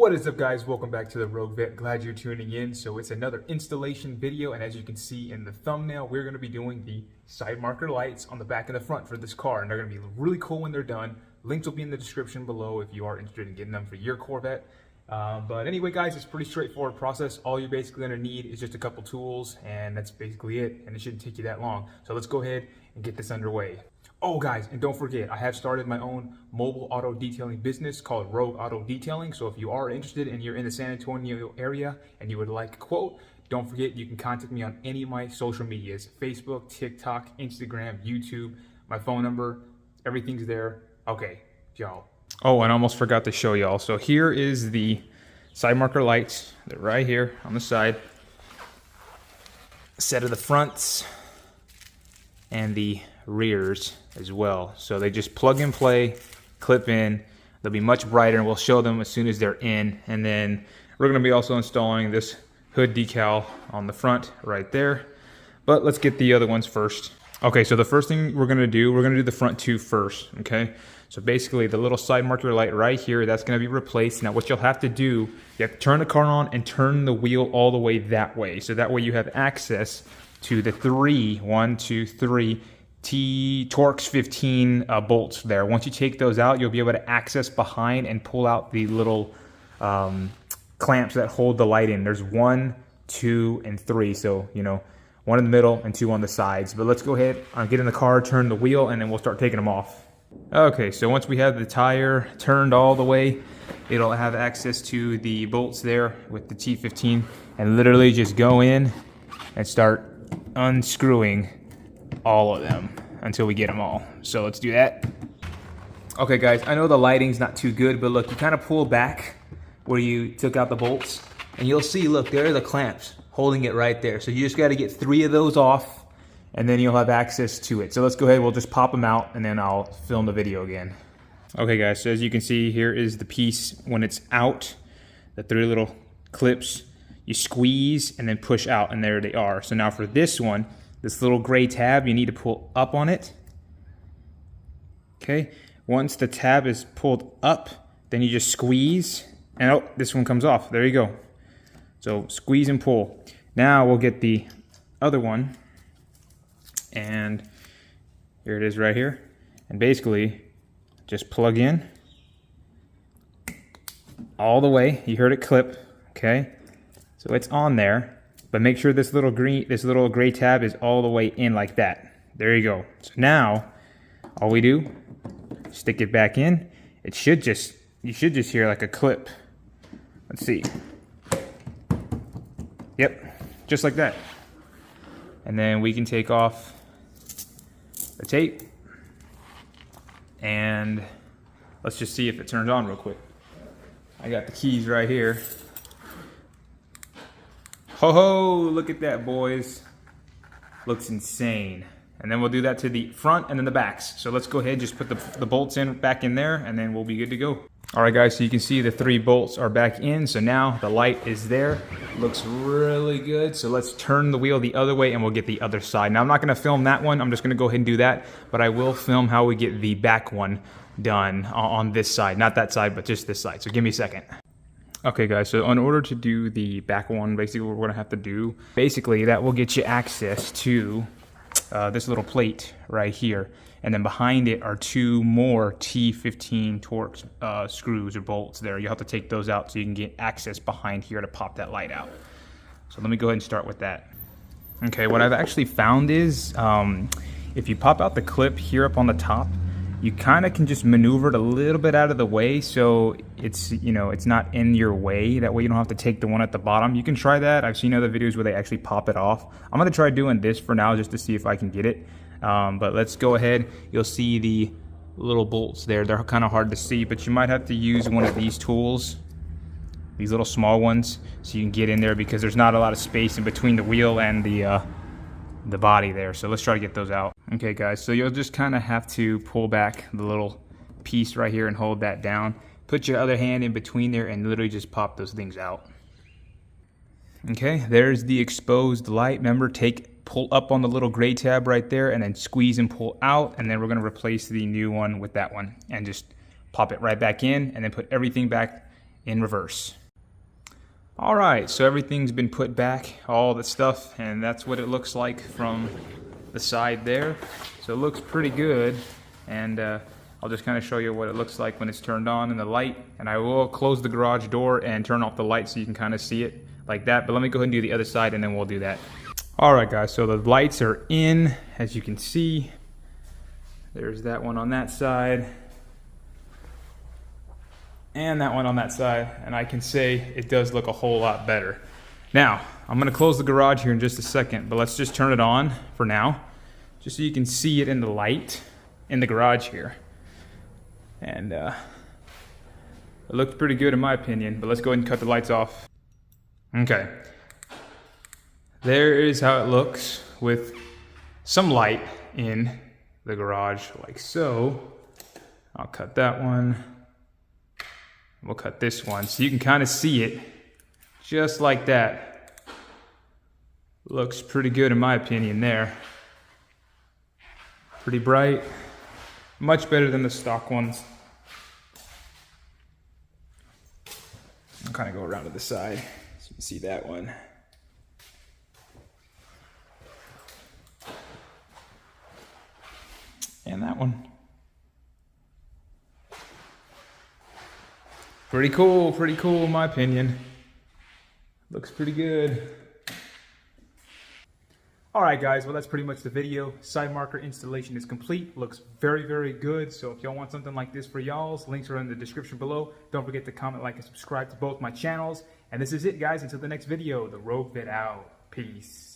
What is up, guys? Welcome back to the Corvette. Glad you're tuning in. So it's another installation video, and as you can see in the thumbnail, we're going to be doing the side marker lights on the back and the front for this car, and they're going to be really cool when they're done. Links will be in the description below if you are interested in getting them for your Corvette. But anyway, guys, it's a pretty straightforward process. All you're basically going to need is just a couple tools, and that's basically it, and it shouldn't take you that long. So let's go ahead and get this underway. Oh, guys, and don't forget, I have started my own mobile auto detailing business called Rogue Auto Detailing. So if you are interested and you're in the San Antonio area and you would like a quote, don't forget you can contact me on any of my social medias: Facebook, TikTok, Instagram, YouTube. My phone number, everything's there. Okay, y'all. Oh, and I almost forgot to show y'all. So here is the side marker lights. They're right here on the side. A set of the fronts and the rears as well. So they just plug and play, clip in. They'll be much brighter, and we'll show them as soon as they're in. And then we're going to be also installing this hood decal on the front right there. But let's get the other ones first. Okay, so the first thing we're going to do the front two first, okay? So basically the little side marker light right here, that's going to be replaced. Now what you'll have to do, you have to turn the car on and turn the wheel all the way that way. So that way you have access to the three Torx 15 bolts there. Once you take those out, you'll be able to access behind and pull out the little clamps that hold the light in. There's 1, 2, and 3. So, you know, 1 in the middle and 2 on the sides. But let's go ahead and get in the car, turn the wheel, and then we'll start taking them off. Okay, so once we have the tire turned all the way, it'll have access to the bolts there with the T15, and literally just go in and start unscrewing all of them until we get them all. So let's do that. Okay, guys, I know the lighting's not too good, but look, you kind of pull back where you took out the bolts, and you'll see, look, there are the clamps holding it right there. So you just got to get 3 of those off, and then you'll have access to it. So let's go ahead, we'll just pop them out, and then I'll film the video again. Okay, guys, so as you can see, here is the piece when it's out, the 3 little clips. You squeeze and then push out, and there they are. So now for this one, this little gray tab, you need to pull up on it. Okay, once the tab is pulled up, then you just squeeze, and oh, this one comes off. There you go. So squeeze and pull. Now we'll get the other one, and here it is right here. And basically, just plug in all the way. You heard it clip, okay? So it's on there, but make sure this little gray tab is all the way in like that. There you go. So now, all we do, stick it back in. You should just hear like a clip. Let's see. Yep, just like that. And then we can take off the tape, and let's just see if it turns on real quick. I got the keys right here. Ho ho, look at that, boys. Looks insane. And then we'll do that to the front and then the backs. So let's go ahead and just put the bolts back in there, and then we'll be good to go. All right, guys, so you can see the 3 bolts are back in. So now the light is there. Looks really good. So let's turn the wheel the other way, and we'll get the other side. Now I'm not gonna film that one. I'm just gonna go ahead and do that, but I will film how we get the back one done on this side. Not that side, but just this side. So give me a second. Okay, guys, so in order to do the back one, basically what we're gonna have to do, that will get you access to this little plate right here. And then behind it are 2 more T15 Torx screws or bolts there. You'll have to take those out so you can get access behind here to pop that light out. So let me go ahead and start with that. Okay, what I've actually found is if you pop out the clip here up on the top, you kind of can just maneuver it a little bit out of the way so it's, you know, it's not in your way. That way you don't have to take the one at the bottom. You can try that. I've seen other videos where they actually pop it off. I'm going to try doing this for now just to see if I can get it. But let's go ahead. You'll see the little bolts there. They're kind of hard to see, but you might have to use one of these tools, these little small ones, so you can get in there because there's not a lot of space in between the wheel and the body there. So let's try to get those out. Okay, guys, so you'll just kind of have to pull back the little piece right here and hold that down. Put your other hand in between there and literally just pop those things out. Okay, there's the exposed light. Remember, pull up on the little gray tab right there and then squeeze and pull out, and then we're going to replace the new one with that one and just pop it right back in, and then put everything back in reverse. All right, so everything's been put back, all the stuff, and that's what it looks like from the side there. So it looks pretty good, and I'll just kind of show you what it looks like when it's turned on in the light. And I will close the garage door and turn off the light so you can kind of see it like that. But let me go ahead and do the other side, and then we'll do that. All right, guys, so the lights are in, as you can see. There's that one on that side, and that one on that side, and I can say it does look a whole lot better. Now, I'm gonna close the garage here in just a second, but let's just turn it on for now, just so you can see it in the light in the garage here. And it looked pretty good in my opinion, but let's go ahead and cut the lights off. Okay. There is how it looks with some light in the garage, like so. I'll cut that one. We'll cut this one so you can kind of see it just like that. Looks pretty good in my opinion there. Pretty bright. Much better than the stock ones. I'll kind of go around to the side so you can see that one. And that one. Pretty cool in my opinion. Looks pretty good. Alright guys, well that's pretty much the video. Side marker installation is complete. Looks very, very good. So if y'all want something like this for y'all's, links are in the description below. Don't forget to comment, like, and subscribe to both my channels. And this is it guys, until the next video. The Corvette out. Peace.